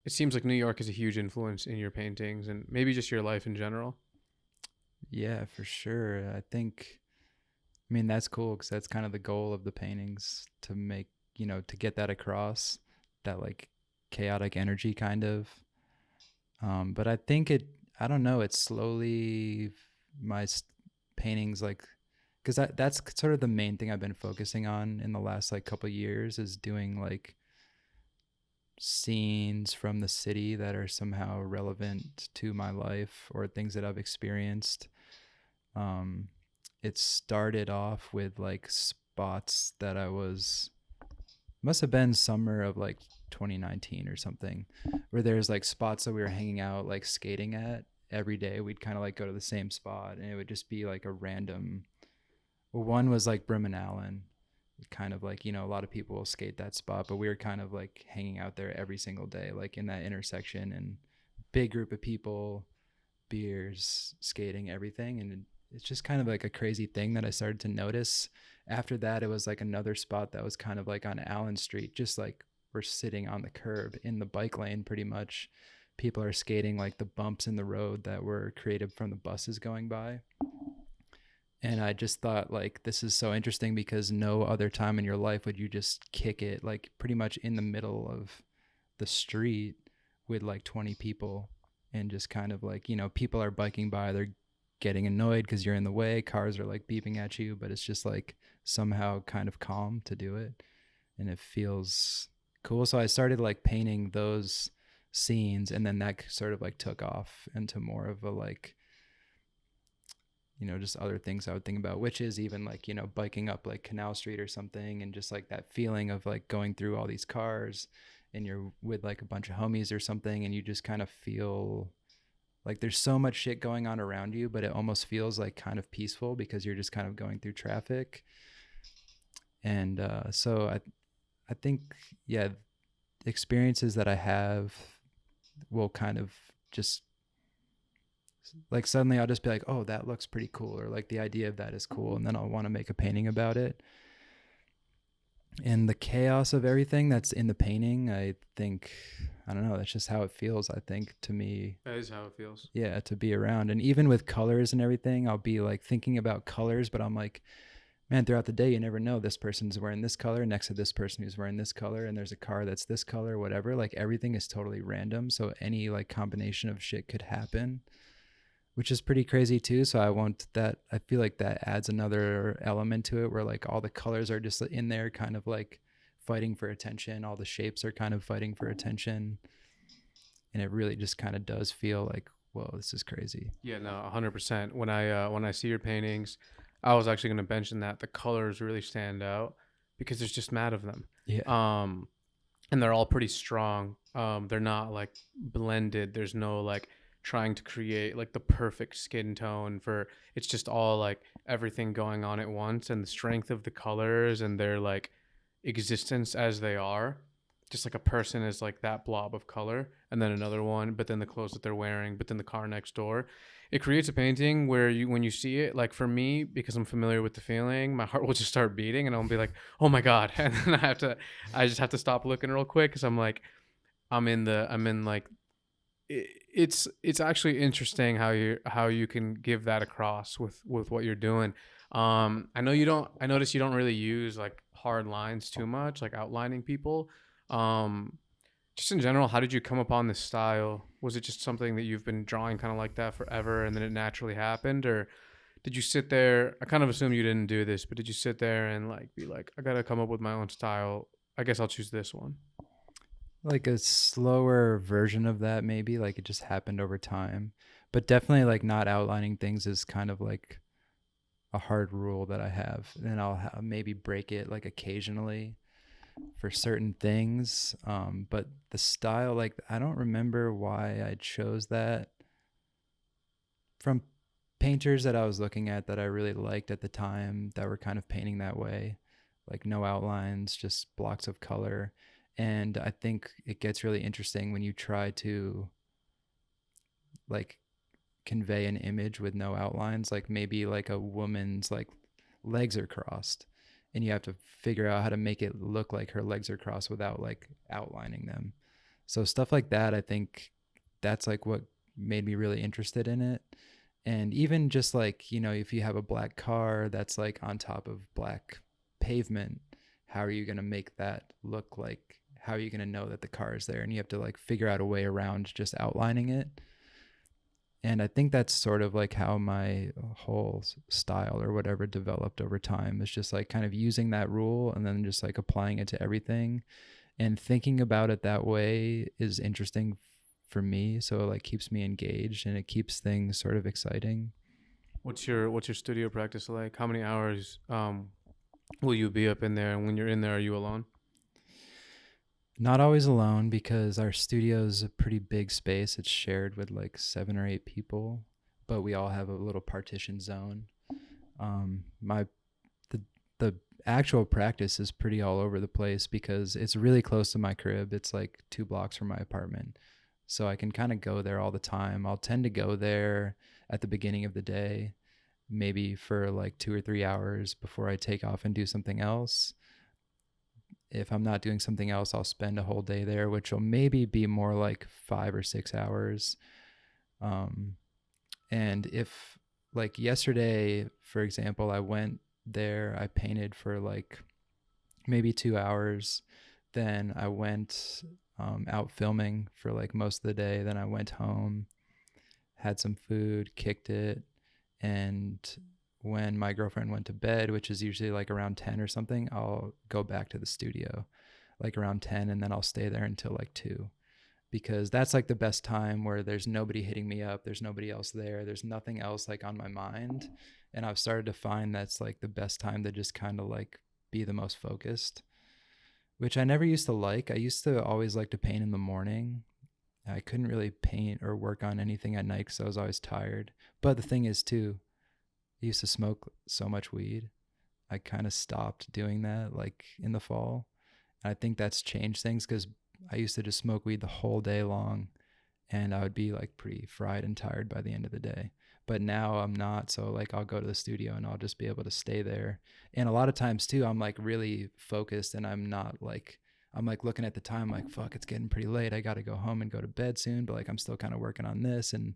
It seems like New York is a huge influence in your paintings and maybe just your life in general. Yeah, for sure. I mean, that's cool because that's kind of the goal of the paintings to make, to get that across, that like chaotic energy kind of. But I don't know, it's slowly my paintings like, because that's sort of the main thing I've been focusing on in the last like couple years is doing like scenes from the city that are somehow relevant to my life or things that I've experienced. Um, it started off with like spots that I was must have been summer of like 2019 or something, where there's like spots that we were hanging out like skating at every day. We'd kind of like go to the same spot, and it would just be like a random. Well, one was like Brim and Allen, kind of like a lot of people will skate that spot, but we were kind of like hanging out there every single day, like in that intersection, and big group of people, beers, skating, everything. And it's just kind of like a crazy thing that I started to notice. After that, it was like another spot that was kind of like on Allen Street, just like we're sitting on the curb in the bike lane pretty much. People are skating like the bumps in the road that were created from the buses going by. And I just thought like this is so interesting because no other time in your life would you just kick it like pretty much in the middle of the street with like 20 people and just kind of like, people are biking by, they're getting annoyed because you're in the way, cars are like beeping at you, but it's just like somehow kind of calm to do it and it feels cool. So I started like painting those scenes and then that sort of like took off into more of a like just other things I would think about, which is even like, biking up like Canal Street or something and just like that feeling of like going through all these cars and you're with like a bunch of homies or something and you just kind of feel like there's so much shit going on around you, but it almost feels like kind of peaceful because you're just kind of going through traffic. And so I think, yeah, experiences that I have will kind of just like suddenly I'll just be like, oh, that looks pretty cool, or like the idea of that is cool, and then I'll want to make a painting about it. And the chaos of everything that's in the painting, I think, I don't know, that's just how it feels. I think to me, That is how it feels. yeah, to be around. And even with colors and everything, I'll be like thinking about colors, but I'm like, man, throughout the day, you never know. This person's wearing this color next to this person who's wearing this color, and there's a car that's this color, whatever. Like everything is totally random. So any like combination of shit could happen, which is pretty crazy too. So I want that. I feel like that adds another element to it where like all the colors are just in there kind of like fighting for attention. All the shapes are kind of fighting for attention. And it really just kind of does feel like, whoa, this is crazy. Yeah, no, 100%. When I see your paintings, I was actually going to mention that the colors really stand out because there's just mad of them. Yeah. Um and they're all pretty strong. They're not like blended. There's no like trying to create like the perfect skin tone for it's just all like everything going on at once and the strength of the colors and their like existence as they are. Just like a person is like that blob of color and then another one, but then the clothes that they're wearing, but then the car next door. It creates a painting where you when you see it, like for me, because I'm familiar with the feeling, my heart will just start beating and I'll be like, oh my God. And then I just have to stop looking real quick because I'm like, I'm in like it's actually interesting how you can give that across with what you're doing. I notice you don't really use like hard lines too much, like outlining people. Um, just in general, how did you come upon this style? Was it just something that you've been drawing kind of like that forever and then it naturally happened, or did you sit there? I kind of assume you didn't do this, but did you sit there and like be like, I gotta come up with my own style? I guess I'll choose this one. Like a slower version of that, maybe. Like it just happened over time. But definitely like not outlining things is kind of like a hard rule that I have. And I'll maybe break it like occasionally for certain things. But the style, like, I don't remember why I chose that from painters that I was looking at that I really liked at the time that were kind of painting that way, like no outlines, just blocks of color. And I think it gets really interesting when you try to like convey an image with no outlines, like maybe like a woman's like legs are crossed and you have to figure out how to make it look like her legs are crossed without like outlining them. So stuff like that, I think that's like what made me really interested in it. And even just like, you know, if you have a black car that's like on top of black pavement, how are you going to make that look like, how are you going to know that the car is there? And you have to like figure out a way around just outlining it. And I think that's sort of like how my whole style or whatever developed over time, is just like kind of using that rule and then just like applying it to everything. And thinking about it that way is interesting for me. So it like keeps me engaged and it keeps things sort of exciting. What's your studio practice like? How many hours will you be up in there? And when you're in there, are you alone? Not always alone, because our studio is a pretty big space. It's shared with like 7 or 8 people, but we all have a little partition zone. My the actual practice is pretty all over the place because it's really close to my crib. It's like 2 blocks from my apartment. So I can kind of go there all the time. I'll tend to go there at the beginning of the day, maybe for like 2 or 3 hours before I take off and do something else. If I'm not doing something else, I'll spend a whole day there, which will maybe be more like 5 or 6 hours. Um, and if, like yesterday, for example, I went there, I painted for like maybe 2 hours. Then I went out filming for like most of the day. Then I went home, had some food, kicked it. And when my girlfriend went to bed, which is usually like around 10 or something, I'll go back to the studio like around 10, and then I'll stay there until like 2, because that's like the best time where there's nobody hitting me up, there's nobody else there, there's nothing else like on my mind. And I've started to find that's like the best time to just kind of like be the most focused, which I never used to like. I used to always like to paint in the morning. I couldn't really paint or work on anything at night because I was always tired. But the thing is too, I used to smoke so much weed. I kind of stopped doing that like in the fall. And I think that's changed things, because I used to just smoke weed the whole day long, and I would be like pretty fried and tired by the end of the day. But now I'm not. So like I'll go to the studio and I'll just be able to stay there. And a lot of times too, I'm like really focused and I'm not like, I'm like looking at the time like, fuck, it's getting pretty late. I got to go home and go to bed soon. But like I'm still kind of working on this. And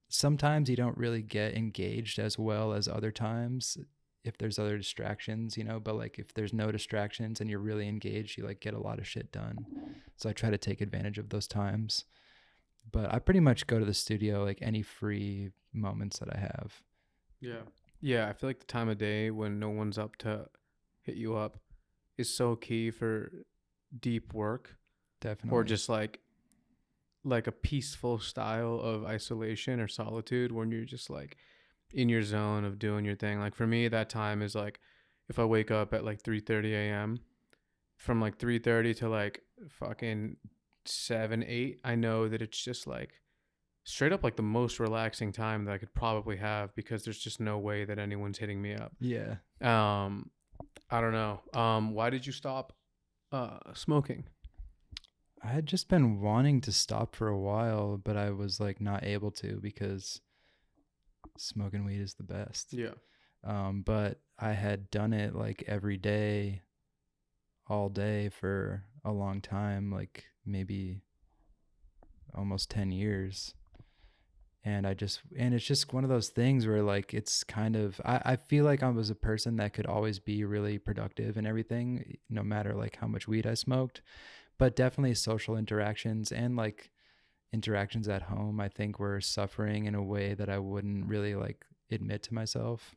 sometimes you don't really get engaged as well as other times if there's other distractions, you know, but like if there's no distractions and you're really engaged, you like get a lot of shit done. So I try to take advantage of those times. But I pretty much go to the studio like any free moments that I have. Yeah. Yeah, I feel like the time of day when no one's up to hit you up is so key for deep work, or Definitely. just like a peaceful style of isolation or solitude when you're just like in your zone of doing your thing. Like for me, that time is like if I wake up at like 3:30 a.m., from like 3:30 to like fucking 7, 8, I know that it's just like straight up like the most relaxing time that I could probably have, because there's just no way that anyone's hitting me up. Yeah. Um, I don't know. Why did you stop smoking? I had just been wanting to stop for a while, but I was like not able to because smoking weed is the best. Yeah. But I had done it like every day, all day for a long time, like maybe almost 10 years. And it's just one of those things where like it's kind of, I feel like I was a person that could always be really productive and everything, no matter like how much weed I smoked. But definitely social interactions and like interactions at home, I think were suffering in a way that I wouldn't really like admit to myself.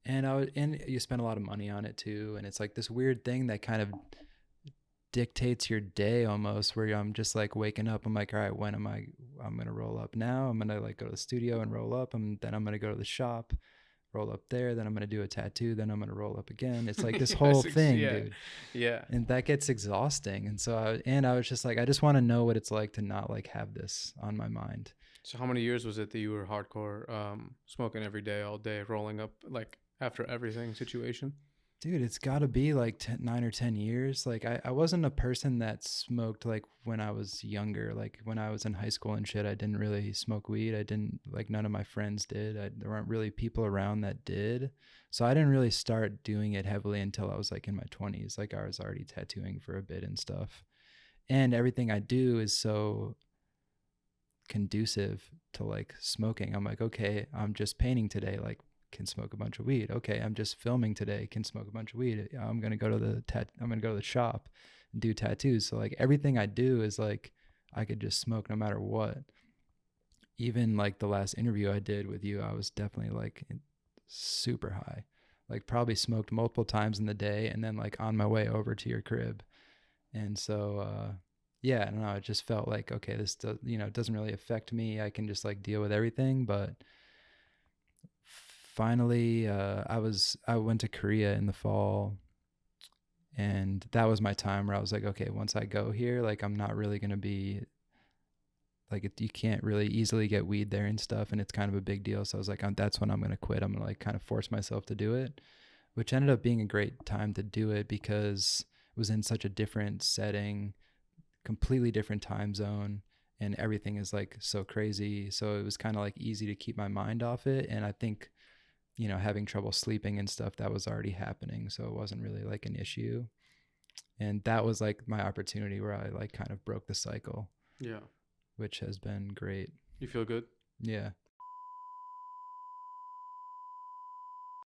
And you spend a lot of money on it too, and it's like this weird thing that kind of dictates your day almost, where I'm just like waking up, I'm like, all right, when am I'm gonna roll up now, I'm gonna like go to the studio and roll up, and then I'm gonna go to the shop, roll up there, then I'm gonna do a tattoo, then I'm gonna roll up again. It's like this whole thing, Yeah. dude. Yeah. And that gets exhausting. And so I was just like, I just want to know what it's like to not like have this on my mind. So how many years was it that you were hardcore smoking every day, all day, rolling up like after everything situation? Dude, it's got to be like 9 or 10 years. Like I wasn't a person that smoked like when I was younger. Like when I was in high school and shit, I didn't really smoke weed. I didn't, like, none of my friends did. There weren't really people around that did. So I didn't really start doing it heavily until I was like in my 20s. Like I was already tattooing for a bit and stuff. and everything I do is so conducive to like smoking. I'm like, okay, I'm just painting today, like can smoke a bunch of weed. Okay, I'm just filming today, can smoke a bunch of weed. I'm gonna go to the shop and do tattoos. So like everything I do is like I could just smoke no matter what. Even like the last interview I did with you, I was definitely like super high, like probably smoked multiple times in the day, and then like on my way over to your crib. And so yeah, I don't know, it just felt like, okay, this does, it doesn't really affect me, I can just like deal with everything. But finally I went to Korea in the fall, and that was my time where I was like, okay, once I go here, like I'm not really going to be like you can't really easily get weed there and stuff, and it's kind of a big deal. So I was like, that's when I'm going to quit. I'm going to like kind of force myself to do it, which ended up being a great time to do it because it was in such a different setting, completely different time zone, and everything is like so crazy. So it was kind of like easy to keep my mind off it. And I think, having trouble sleeping and stuff, that was already happening. So it wasn't really like an issue. And that was like my opportunity where I like kind of broke the cycle, Yeah. which has been great. You feel good? Yeah.